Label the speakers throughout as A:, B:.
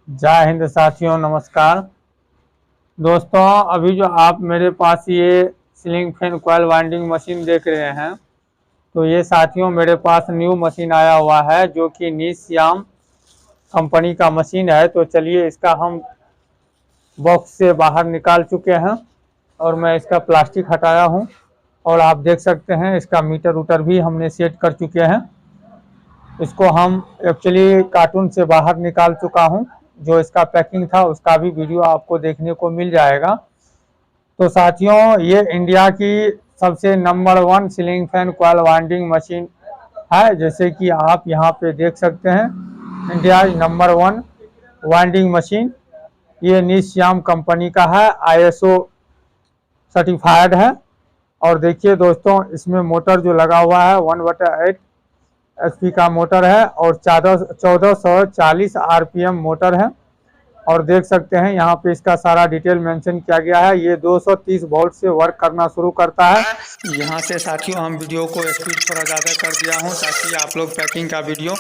A: जय हिंद साथियों, नमस्कार दोस्तों। अभी जो आप मेरे पास ये ceiling fan coil winding machine देख रहे हैं, तो ये साथियों मेरे पास न्यू मशीन आया हुआ है जो कि निस्याम कंपनी का मशीन है। तो चलिए इसका हम बॉक्स से बाहर निकाल चुके हैं और मैं इसका प्लास्टिक हटाया हूं और आप देख सकते हैं इसका मीटर उटर भी हमने सेट कर चुके हैं। इसको हम एक्चुअली कार्टून से बाहर निकाल चुका हूं, जो इसका पैकिंग था उसका भी वीडियो आपको देखने को मिल जाएगा। तो साथियों ये इंडिया की सबसे number 1 ceiling fan coil winding machine है। जैसे कि आप यहाँ पे देख सकते हैं, इंडिया नंबर 1 वाइंडिंग मशीन ये निस्याम कंपनी का है, ISO सर्टिफाइड है। और देखिए दोस्तों, इसमें मोटर जो लगा हुआ है 1/8 HP का मोटर है और 1440 RPM मोटर है। और देख सकते हैं यहाँ पे इसका सारा डिटेल मेंशन किया गया है। ये 230 वोल्ट से वर्क करना शुरू करता है। यहाँ से साथियों हम वीडियो को स्पीड थोड़ा ज़्यादा कर दिया हूँ ताकि आप लोग पैकिंग का वीडियो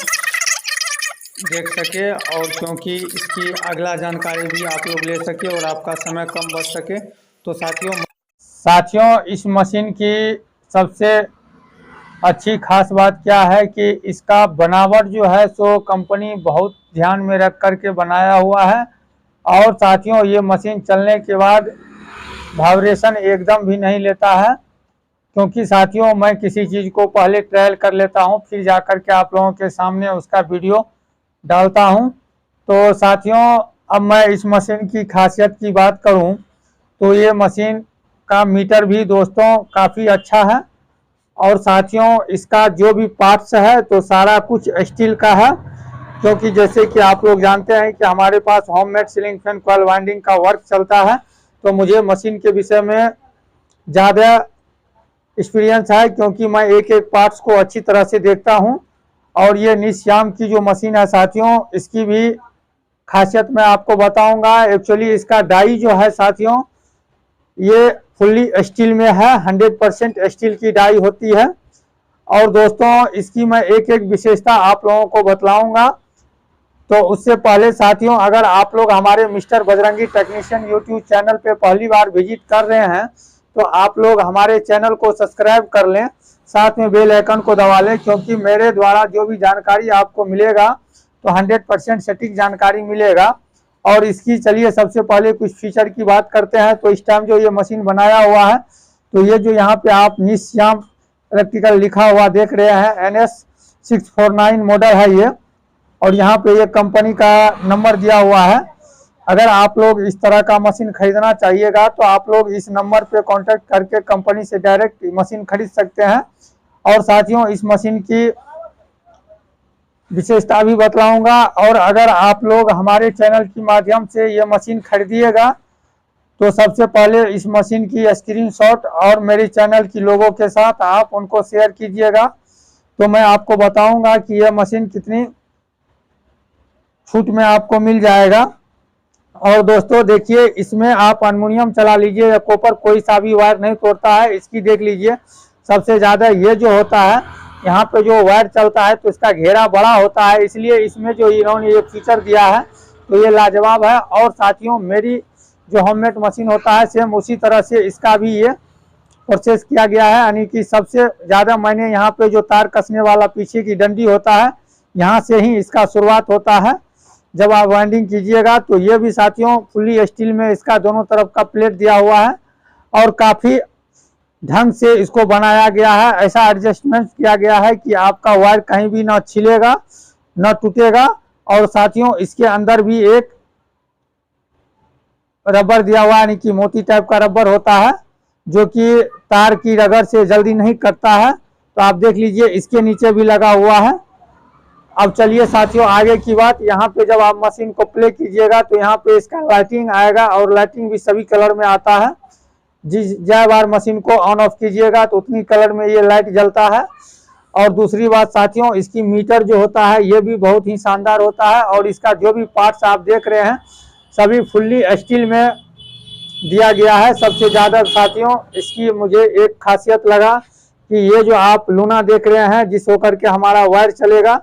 A: देख सके, और क्योंकि इसकी अगला जानकारी भी आप लोग ले सके और आपका समय कम बच सके। तो साथियों इस मशीन की सबसे अच्छी खास बात क्या है कि इसका बनावट जो है सो कंपनी बहुत ध्यान में रख करके बनाया हुआ है। और साथियों ये मशीन चलने के बाद वाइब्रेशन एकदम भी नहीं लेता है, क्योंकि साथियों मैं किसी चीज़ को पहले ट्रायल कर लेता हूं, फिर जाकर के आप लोगों के सामने उसका वीडियो डालता हूं। तो साथियों अब मैं इस मशीन की खासियत की बात करूं तो ये मशीन का मीटर भी दोस्तों काफ़ी अच्छा है। और साथियों इसका जो भी पार्ट्स है तो सारा कुछ स्टील का है, क्योंकि जैसे कि आप लोग जानते हैं कि हमारे पास homemade ceiling fan coil winding का वर्क चलता है। तो मुझे मशीन के विषय में ज़्यादा एक्सपीरियंस है, क्योंकि मैं एक एक पार्ट्स को अच्छी तरह से देखता हूं। और ये निस्याम की जो मशीन है साथियों, इसकी भी खासियत मैं आपको बताऊंगा। एक्चुअली इसका डाई जो है साथियों ये फुल्ली स्टील में है, 100% स्टील की डाई होती है। और दोस्तों इसकी मैं एक एक विशेषता आप लोगों को बतलाऊंगा। तो उससे पहले साथियों अगर आप लोग हमारे mister Bajrangi technician YouTube channel पे पहली बार विजिट कर रहे हैं तो आप लोग हमारे चैनल को सब्सक्राइब कर लें, साथ में बेल आइकन को दबा लें, क्योंकि मेरे द्वारा जो भी जानकारी आपको मिलेगा तो 100% सटीक जानकारी मिलेगा। और इसकी चलिए सबसे पहले कुछ फीचर की बात करते हैं। तो इस टाइम जो ये मशीन बनाया हुआ है, तो ये जो यहाँ पे आप निस्याम इलेक्ट्रिकल लिखा हुआ देख रहे हैं, NS649 मॉडल है ये। और यहाँ पे ये कंपनी का नंबर दिया हुआ है। अगर आप लोग इस तरह का मशीन खरीदना चाहिएगा तो आप लोग इस नंबर पे कांटेक्ट करके कंपनी से डायरेक्ट मशीन खरीद सकते हैं। और साथियों इस मशीन की विशेषता भी बतलाऊंगा। और अगर आप लोग हमारे चैनल के माध्यम से ये मशीन खरीदिएगा तो सबसे पहले इस मशीन की स्क्रीनशॉट और मेरे चैनल की लोगों के साथ आप उनको शेयर कीजिएगा, तो मैं आपको बताऊंगा कि यह मशीन कितनी छूट में आपको मिल जाएगा। और दोस्तों देखिए इसमें आप एल्युमिनियम चला लीजिए या कॉपर, कोई सा भी वायर नहीं तोड़ता है। इसकी देख लीजिए सबसे ज़्यादा ये जो होता है यहाँ पे जो वायर चलता है तो इसका घेरा बड़ा होता है, इसलिए इसमें जो इन्होंने ये फीचर दिया है तो ये लाजवाब है। और साथियों मेरी जो होममेड मशीन होता है सेम उसी तरह से इसका भी ये प्रोसेस किया गया है, यानी कि सबसे ज़्यादा मैंने यहाँ पे जो तार कसने वाला पीछे की डंडी होता है यहाँ से ही इसका शुरुआत होता है जब आप वाइंडिंग कीजिएगा। तो ये भी साथियों फुल्ली स्टील में इसका दोनों तरफ का प्लेट दिया हुआ है और काफ़ी ढंग से इसको बनाया गया है। ऐसा एडजस्टमेंट किया गया है कि आपका वायर कहीं भी ना छिलेगा ना टूटेगा। और साथियों इसके अंदर भी एक रबर दिया हुआ है, यानी कि मोटी टाइप का रबर होता है जो कि तार की रगड़ से जल्दी नहीं कटता है। तो आप देख लीजिए इसके नीचे भी लगा हुआ है। अब चलिए साथियों आगे की बात, यहाँ पे जब आप मशीन को प्ले कीजिएगा तो यहाँ पे इसका लाइटिंग आएगा और लाइटिंग भी सभी कलर में आता है। जय बार मशीन को ऑन ऑफ कीजिएगा तो उतनी कलर में ये लाइट जलता है। और दूसरी बात साथियों इसकी मीटर जो होता है ये भी बहुत ही शानदार होता है। और इसका जो भी पार्ट्स आप देख रहे हैं सभी फुल्ली स्टील में दिया गया है। सबसे ज़्यादा साथियों इसकी मुझे एक खासियत लगा कि ये जो आप लूना देख रहे हैं जिस होकर के हमारा वायर चलेगा,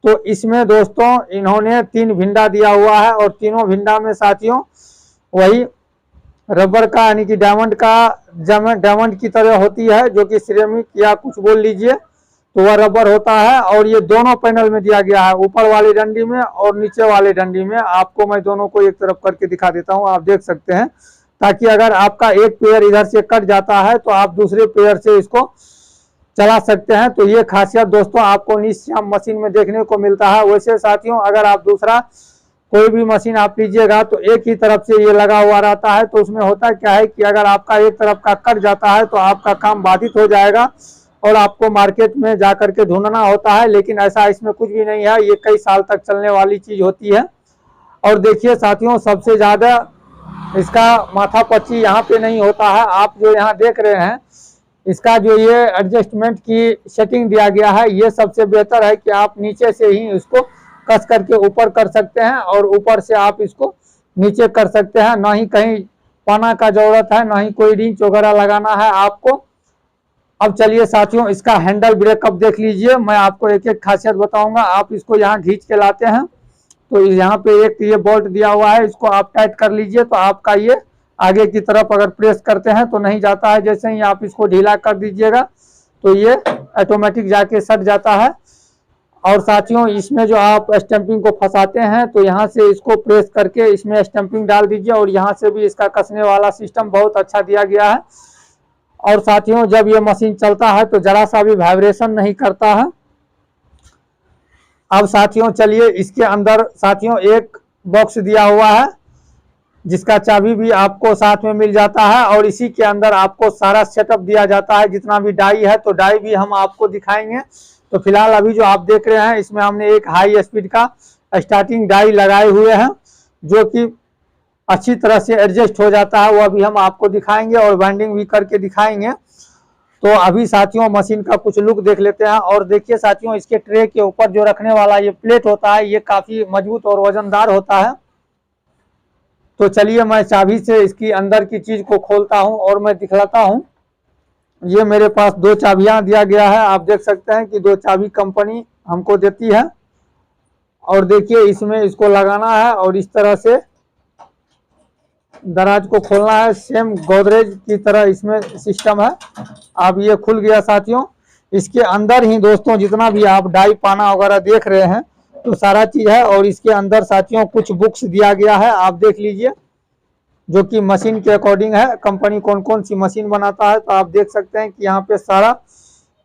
A: तो इसमें दोस्तों इन्होंने 3 भिंडा दिया हुआ है और तीनों भिंडा में साथियों वही रबर का यानी कि डायमंड की तरह होती है, जो कि सिरेमिक या कुछ बोल लीजिए तो वह रबर होता है। और ये दोनों पैनल में दिया गया है, ऊपर वाली डंडी में और नीचे वाले डंडी में। आपको मैं दोनों को एक तरफ करके दिखा देता हूं, आप देख सकते हैं, ताकि अगर आपका एक पेयर इधर से कट जाता है तो आप दूसरे पेयर से इसको चला सकते हैं। तो ये खासियत दोस्तों आपको निश्याम मशीन में देखने को मिलता है। वैसे साथियों अगर आप दूसरा कोई भी मशीन आप लीजिएगा तो एक ही तरफ से ये लगा हुआ रहता है, तो उसमें होता क्या है कि अगर आपका एक तरफ का कट जाता है तो आपका काम बाधित हो जाएगा और आपको मार्केट में जा करके ढूंढना होता है। लेकिन ऐसा इसमें कुछ भी नहीं है, ये कई साल तक चलने वाली चीज होती है। और देखिए साथियों सबसे ज्यादा इसका माथा पच्ची यहाँ पे नहीं होता है। आप जो यहाँ देख रहे हैं इसका जो ये एडजस्टमेंट की सेटिंग दिया गया है, ये सबसे बेहतर है कि आप नीचे से ही इसको कस करके ऊपर कर सकते हैं और ऊपर से आप इसको नीचे कर सकते हैं। ना ही कहीं पाना का जरूरत है, ना ही कोई रिंच वगैरह लगाना है आपको। अब चलिए साथियों इसका हैंडल ब्रेकअप देख लीजिए, मैं आपको एक एक खासियत बताऊंगा। आप इसको यहाँ खींच के लाते हैं तो यहाँ पे एक ये बोल्ट दिया हुआ है, इसको आप टाइट कर लीजिए तो आपका ये आगे की तरफ अगर प्रेस करते हैं तो नहीं जाता है। जैसे ही आप इसको ढीला कर दीजिएगा तो ये ऑटोमेटिक जाके सट जाता है। और साथियों इसमें जो आप स्टैंपिंग को फंसाते हैं तो यहाँ से इसको प्रेस करके इसमें स्टैंपिंग डाल दीजिए और यहाँ से भी इसका कसने वाला सिस्टम बहुत अच्छा दिया गया है। और साथियों जब ये मशीन चलता है तो जरा सा भी वाइब्रेशन नहीं करता है। अब साथियों चलिए इसके अंदर साथियों एक बॉक्स दिया हुआ है जिसका चाबी भी आपको साथ में मिल जाता है और इसी के अंदर आपको सारा सेटअप दिया जाता है, जितना भी डाई है। तो डाई भी हम आपको दिखाएंगे। तो फिलहाल अभी जो आप देख रहे हैं इसमें हमने एक हाई स्पीड का स्टार्टिंग डाई लगाए हुए हैं जो कि अच्छी तरह से एडजस्ट हो जाता है, वह भी हम आपको दिखाएंगे और वाइंडिंग भी करके दिखाएंगे। तो अभी साथियों मशीन का कुछ लुक देख लेते हैं। और देखिए साथियों इसके ट्रे के ऊपर जो रखने वाला ये प्लेट होता है ये काफी मजबूत और वजनदार होता है। तो चलिए मैं चाबी से इसकी अंदर की चीज को खोलता हूं और मैं दिखलाता हूं। ये मेरे पास 2 चाबियां दिया गया है, आप देख सकते हैं कि 2 चाबी कंपनी हमको देती है। और देखिए इसमें इसको लगाना है और इस तरह से दराज को खोलना है, सेम गोदरेज की तरह इसमें सिस्टम है। अब ये खुल गया साथियों। इसके अंदर ही दोस्तों जितना भी आप डाई पाना वगैरह देख रहे हैं तो सारा चीज है। और इसके अंदर साथियों कुछ बुक्स दिया गया है, आप देख लीजिए, जो कि मशीन के अकॉर्डिंग है, कंपनी कौन कौन सी मशीन बनाता है। तो आप देख सकते हैं कि यहाँ पे सारा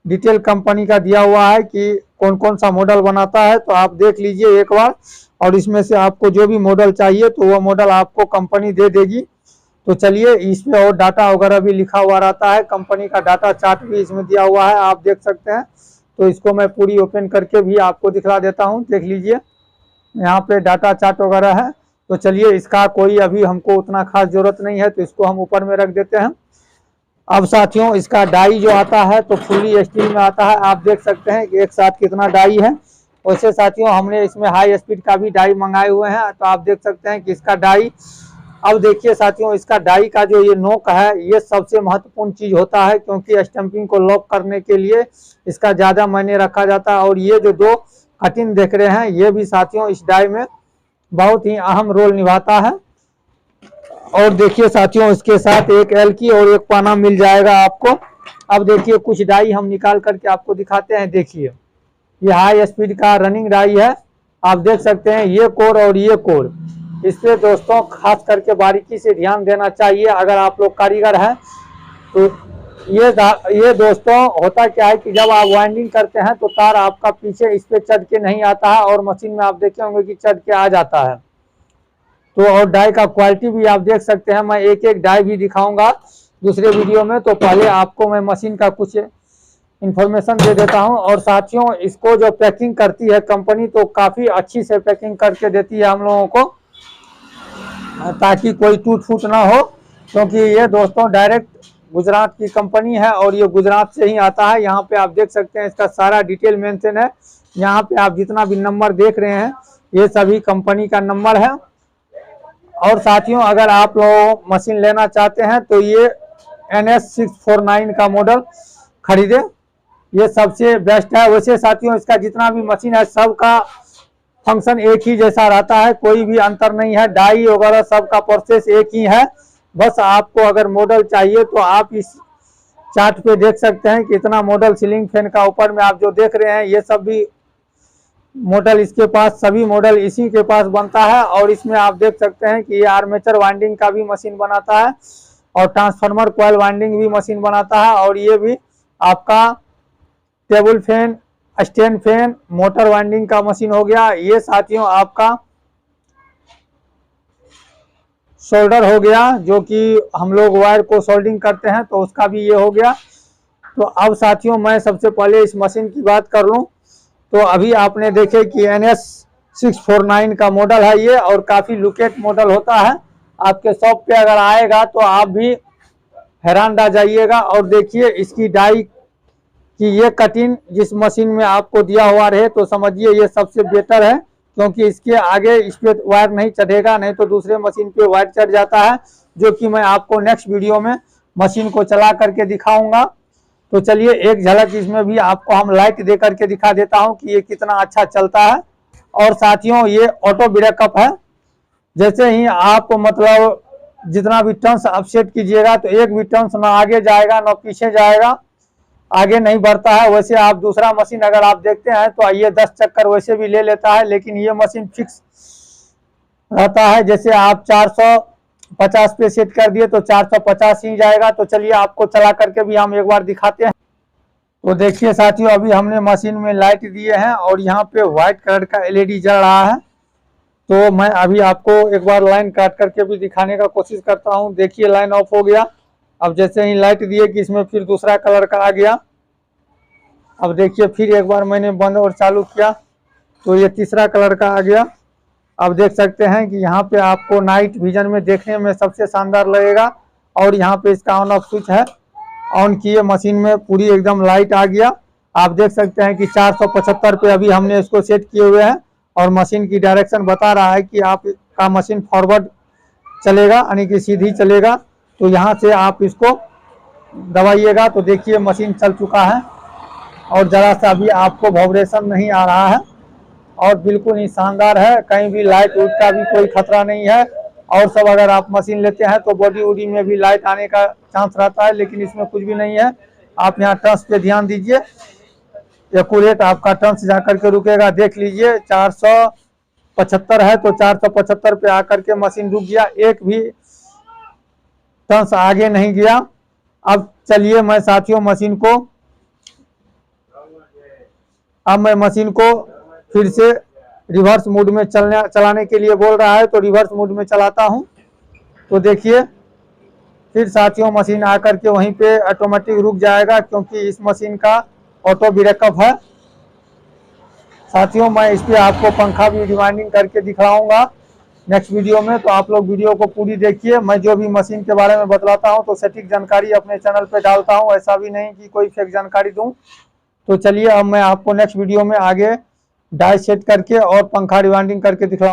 A: डिटेल कंपनी का दिया हुआ है कि कौन कौन सा मॉडल बनाता है। तो आप देख लीजिए एक बार, और इसमें से आपको जो भी मॉडल चाहिए तो वह मॉडल आपको कंपनी दे देगी। तो चलिए इस पे और डाटा वगैरह भी लिखा हुआ रहता है, कंपनी का डाटा चार्ट भी इसमें दिया हुआ है, आप देख सकते हैं। तो इसको मैं पूरी ओपन करके भी आपको दिखला देता हूँ, देख लीजिए यहाँ पे डाटा चार्ट वगैरह है। तो चलिए इसका कोई अभी हमको उतना खास जरूरत नहीं है तो इसको हम ऊपर में रख देते हैं। अब साथियों इसका डाई जो आता है तो फुल्ली स्टील में आता है, आप देख सकते हैं कि एक साथ कितना डाई है। वैसे साथियों हमने इसमें हाई स्पीड का भी डाई मंगाए हुए हैं, तो आप देख सकते हैं कि इसका डाई। अब देखिए साथियों इसका डाई का जो ये नोक है ये सबसे महत्वपूर्ण चीज होता है, क्योंकि स्टैंपिंग को लॉक करने के लिए इसका ज्यादा मायने रखा जाता है। और ये जो 2 कटिंग देख रहे हैं ये भी साथियों इस डाई में बहुत ही अहम रोल निभाता है। और देखिए साथियों इसके साथ एक एलकी और एक पाना मिल जाएगा आपको। अब देखिए कुछ डाई हम निकाल करके आपको दिखाते हैं। देखिए ये हाई स्पीड का रनिंग डाई है, आप देख सकते हैं ये कोर और ये कोर। इस पे दोस्तों खास करके बारीकी से ध्यान देना चाहिए अगर आप लोग कारीगर हैं। तो ये दोस्तों होता क्या है कि जब आप वाइंडिंग करते हैं तो तार आपका पीछे इस पे चढ़ के नहीं आता है और मशीन में आप देखे होंगे कि चढ़ के आ जाता है। तो और डाई का क्वालिटी भी आप देख सकते हैं, मैं एक एक डाई भी दिखाऊंगा दूसरे वीडियो में। तो पहले आपको मैं मशीन का कुछ इंफॉर्मेशन दे देता हूं। और साथियों इसको जो पैकिंग करती है कंपनी तो काफी अच्छी से पैकिंग करके देती है हम लोगों को, ताकि कोई टूट फूट ना हो, क्योंकि ये दोस्तों डायरेक्ट गुजरात की कंपनी है और ये गुजरात से ही आता है। यहाँ पे आप देख सकते हैं इसका सारा डिटेल मेंशन है। यहाँ पे आप जितना भी नंबर देख रहे हैं ये सभी कंपनी का नंबर है। और साथियों अगर आप लोग मशीन लेना चाहते हैं तो ये NS649 का मॉडल खरीदे, ये सबसे बेस्ट है। वैसे साथियों इसका जितना भी मशीन है सबका फंक्शन एक ही जैसा रहता है, कोई भी अंतर नहीं है, डाई वगैरह सबका प्रोसेस एक ही है। बस आपको अगर मॉडल चाहिए तो आप इस चार्ट पे देख सकते हैं कितना मॉडल सीलिंग फैन का ऊपर में आप जो देख रहे हैं ये सब भी मॉडल इसके पास, सभी मॉडल इसी के पास बनता है। और इसमें आप देख सकते हैं कि ये आर्मेचर वाइंडिंग का भी मशीन बनाता है और ट्रांसफार्मर कॉइल वाइंडिंग भी मशीन बनाता है। और ये भी आपका table fan, stand fan, motor winding का मशीन हो गया। ये साथियों आपका सोल्डर हो गया, जो कि हम लोग वायर को सोल्डिंग करते हैं, तो उसका भी ये हो गया। तो अब साथियों मैं सबसे पहले इस मशीन की बात कर लूं तो अभी आपने देखे कि NS 649 का मॉडल है ये, और काफी लुकेट मॉडल होता है। आपके शॉप पे अगर आएगा तो आप भी हैरान रह जाइएगा। और देखिए इसकी डाई कि ये कटिंग जिस मशीन में आपको दिया हुआ रहे तो समझिए ये सबसे बेटर है, क्योंकि इसके आगे इस पे वायर नहीं चढ़ेगा, नहीं तो दूसरे मशीन पे वायर चढ़ जाता है, जो कि मैं आपको नेक्स्ट वीडियो में मशीन को चला करके दिखाऊंगा। तो चलिए एक झलक इसमें भी आपको हम लाइट दे करके दिखा देता हूं कि ये कितना अच्छा चलता है। और साथियों ये ऑटो ब्रेकअप है, जैसे ही आप मतलब जितना भी टर्न्स आप सेट कीजिएगा तो एक भी टर्न्स ना आगे जाएगा ना पीछे जाएगा, आगे नहीं बढ़ता है। वैसे आप दूसरा मशीन अगर आप देखते हैं तो ये 10 चक्कर वैसे भी ले लेता है, लेकिन ये मशीन फिक्स रहता है। जैसे आप 450 पे सेट कर दिए तो 450 ही जाएगा। तो चलिए आपको चला करके भी हम एक बार दिखाते हैं। तो देखिए साथियों अभी हमने मशीन में लाइट दिए हैं और यहाँ पे व्हाइट कलर का LED जल रहा है। तो मैं अभी आपको एक बार लाइन काट करके भी दिखाने का कोशिश करता हूँ। देखिए लाइन ऑफ हो गया। अब जैसे ही लाइट दिए कि इसमें फिर दूसरा कलर का आ गया। अब देखिए फिर एक बार मैंने बंद और चालू किया तो ये तीसरा कलर का आ गया। अब देख सकते हैं कि यहाँ पे आपको नाइट विजन में देखने में सबसे शानदार लगेगा। और यहाँ पे इसका ऑन ऑफ स्विच है, ऑन किए मशीन में पूरी एकदम लाइट आ गया। आप देख सकते हैं कि 475 पे अभी हमने इसको सेट किए हुए हैं और मशीन की डायरेक्शन बता रहा है कि आपका मशीन फॉरवर्ड चलेगा, यानी कि सीधी चलेगा। तो यहाँ से आप इसको दबाइएगा तो देखिए मशीन चल चुका है और जरा सा भी आपको वाइब्रेशन नहीं आ रहा है और बिल्कुल ही शानदार है। कहीं भी लाइट उट का भी कोई खतरा नहीं है। और सब अगर आप मशीन लेते हैं तो बॉडी वॉडी में भी लाइट आने का चांस रहता है, लेकिन इसमें कुछ भी नहीं है। आप यहाँ टर्न्स पे ध्यान दीजिए, एक्यूरेट आपका टर्न्स जाकर के रुकेगा। देख लीजिए 475 है तो 475 पे आकर के मशीन रुक गया, एक भी टर्न्स आगे नहीं गया। अब चलिए मैं साथियों मशीन को फिर से रिवर्स मोड में चलाने के लिए बोल रहा है, तो रिवर्स मोड में चलाता हूं। तो देखिए फिर साथियों मशीन आकर के वहीं पे ऑटोमेटिक रुक जाएगा, क्योंकि इस मशीन का ऑटो ब्रेकअप है। साथियों मैं इस पे आपको पंखा भी रिवाइंडिंग करके दिखाऊंगा नेक्स्ट वीडियो में, तो आप लोग वीडियो को पूरी देखिए। मैं जो भी मशीन के बारे में बतलाता हूं तो सटीक जानकारी अपने चैनल पे डालता हूं, ऐसा भी नहीं कि कोई फेक जानकारी दूं। तो चलिए अब मैं आपको नेक्स्ट वीडियो में आगे डाई सेट करके और पंखा रिवाइंडिंग करके दिखा